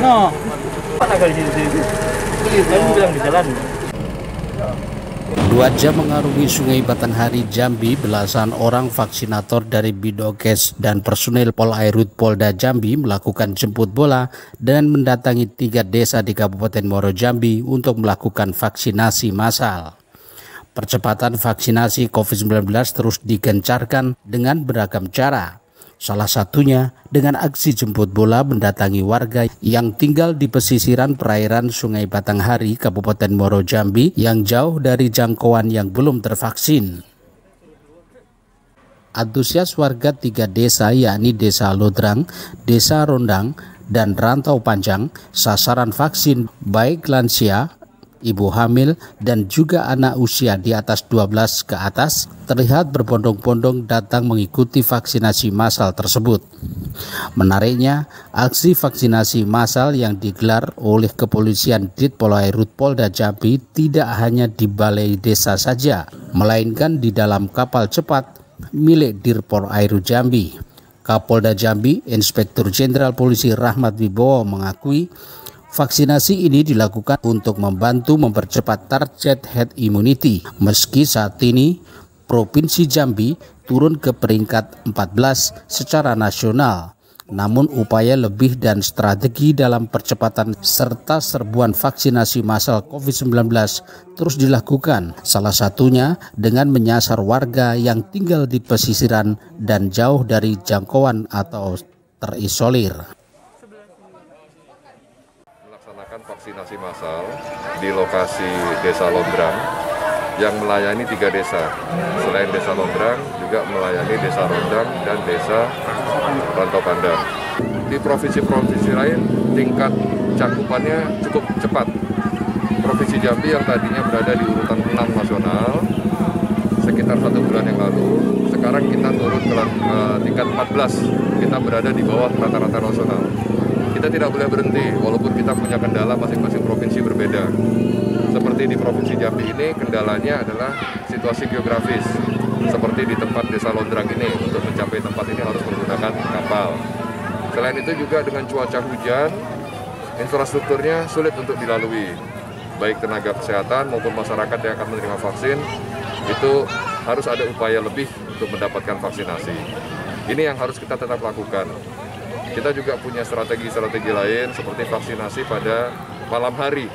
No, mana kali sini? Kamu bilang di jalan. 2 jam mengarungi Sungai Batanghari, Jambi, belasan orang vaksinator dari Bidokes dan personil Polairut Polda Jambi melakukan jemput bola dan mendatangi 3 desa di Kabupaten Muaro Jambi untuk melakukan vaksinasi massal. Percepatan vaksinasi COVID-19 terus digencarkan dengan beragam cara. Salah satunya dengan aksi jemput bola mendatangi warga yang tinggal di pesisiran perairan Sungai Batanghari, Kabupaten Muaro Jambi yang jauh dari jangkauan yang belum tervaksin. Antusias warga 3 desa yakni Desa Lodrang, Desa Rondang, dan Rantau Panjang sasaran vaksin baik lansia, ibu hamil, dan juga anak usia di atas 12 ke atas terlihat berbondong-bondong datang mengikuti vaksinasi massal tersebut. Menariknya, aksi vaksinasi massal yang digelar oleh kepolisian Ditpolairut Polda Jambi tidak hanya di balai desa saja, melainkan di dalam kapal cepat milik Dirpolairut Jambi. Kapolda Jambi, Inspektur Jenderal Polisi Rahmat Wibowo mengakui vaksinasi ini dilakukan untuk membantu mempercepat target herd immunity. Meski saat ini Provinsi Jambi turun ke peringkat 14 secara nasional, namun upaya lebih dan strategi dalam percepatan serta serbuan vaksinasi massal COVID-19 terus dilakukan. Salah satunya dengan menyasar warga yang tinggal di pesisiran dan jauh dari jangkauan atau terisolir. Vaksinasi massal di lokasi Desa Londrang yang melayani 3 desa. Selain Desa Londrang juga melayani Desa Rondang dan Desa Rantau Panjang. Di provinsi-provinsi lain tingkat cakupannya cukup cepat. Provinsi Jambi yang tadinya berada di urutan 6 nasional sekitar 1 bulan yang lalu, sekarang kita turun ke tingkat 14. Kita berada di bawah rata-rata nasional. Kita tidak boleh berhenti, walaupun kita punya kendala masing-masing provinsi berbeda. Seperti di Provinsi Jambi ini, kendalanya adalah situasi geografis. Seperti di tempat Desa Londrang ini, untuk mencapai tempat ini harus menggunakan kapal. Selain itu juga dengan cuaca hujan, infrastrukturnya sulit untuk dilalui. Baik tenaga kesehatan maupun masyarakat yang akan menerima vaksin, itu harus ada upaya lebih untuk mendapatkan vaksinasi. Ini yang harus kita tetap lakukan. Kita juga punya strategi-strategi lain seperti vaksinasi pada malam hari.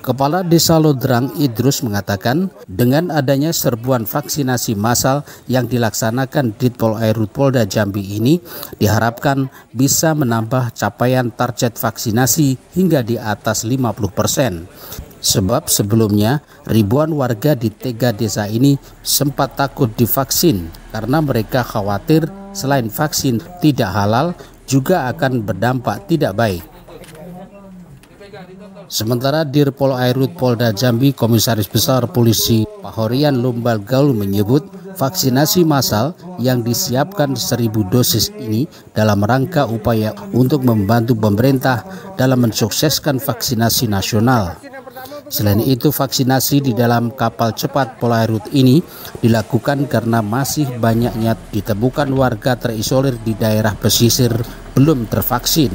Kepala Desa Lodrang Idrus mengatakan dengan adanya serbuan vaksinasi massal yang dilaksanakan Ditpolairut Polda Jambi ini diharapkan bisa menambah capaian target vaksinasi hingga di atas 50%. Sebab sebelumnya ribuan warga di 3 desa ini sempat takut divaksin karena mereka khawatir selain vaksin tidak halal juga akan berdampak tidak baik. Sementara Dirpolairut Polda Jambi Komisaris Besar Polisi Pahorian Lumbal Gaul menyebut vaksinasi massal yang disiapkan 1000 dosis ini dalam rangka upaya untuk membantu pemerintah dalam mensukseskan vaksinasi nasional. Selain itu, vaksinasi di dalam kapal cepat Polairut ini dilakukan karena masih banyaknya ditemukan warga terisolir di daerah pesisir belum tervaksin.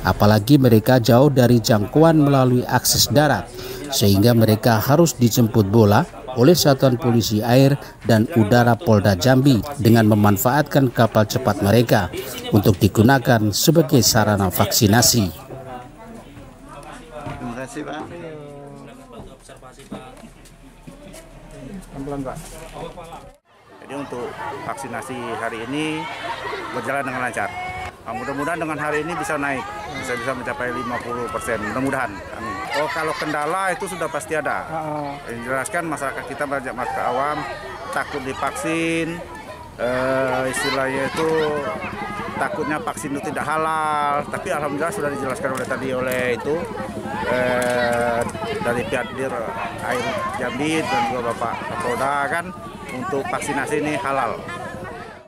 Apalagi mereka jauh dari jangkauan melalui akses darat, sehingga mereka harus dijemput bola oleh Satuan Polisi Air dan Udara Polda Jambi dengan memanfaatkan kapal cepat mereka untuk digunakan sebagai sarana vaksinasi. Terima kasih, Pak. Jadi untuk vaksinasi hari ini berjalan dengan lancar. Mudah-mudahan dengan hari ini bisa naik, bisa mencapai 50%. Mudah-mudahan. Oh, kalau kendala itu sudah pasti ada. Jelaskan masyarakat kita banyak masyarakat awam takut divaksin, istilahnya itu takutnya vaksin itu tidak halal. Tapi alhamdulillah sudah dijelaskan oleh dari pihak Dirpolairut Jambi dan juga Bapak Kapolda kan untuk vaksinasi ini halal.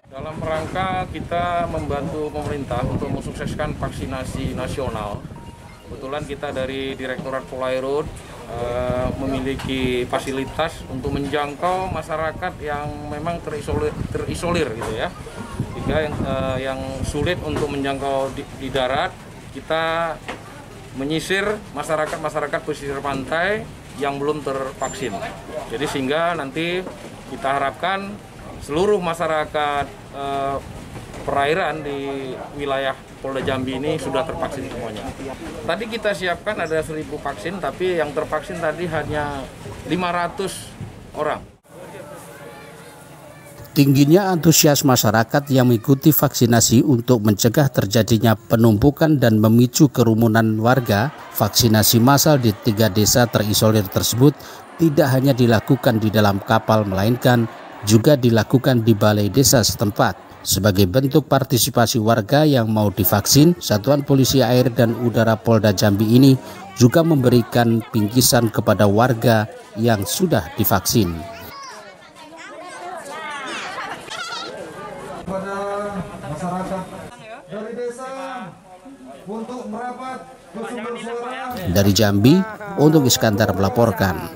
Dalam rangka kita membantu pemerintah untuk mensukseskan vaksinasi nasional, kebetulan kita dari Direktorat Polairut memiliki fasilitas untuk menjangkau masyarakat yang memang terisolir gitu ya. Jika yang sulit untuk menjangkau di darat, kita menyisir masyarakat pesisir pantai yang belum tervaksin. Jadi sehingga nanti kita harapkan seluruh masyarakat perairan di wilayah Polda Jambi ini sudah tervaksin semuanya. Tadi kita siapkan ada 1.000 vaksin, tapi yang tervaksin tadi hanya 500 orang. Tingginya antusias masyarakat yang mengikuti vaksinasi untuk mencegah terjadinya penumpukan dan memicu kerumunan warga, vaksinasi massal di 3 desa terisolir tersebut tidak hanya dilakukan di dalam kapal, melainkan juga dilakukan di balai desa setempat. Sebagai bentuk partisipasi warga yang mau divaksin, Satuan Polisi Air dan Udara Polda Jambi ini juga memberikan bingkisan kepada warga yang sudah divaksin. Kepada masyarakat dari desa untuk merapat ke sumber suara. Dari Jambi, untuk Iskandar melaporkan.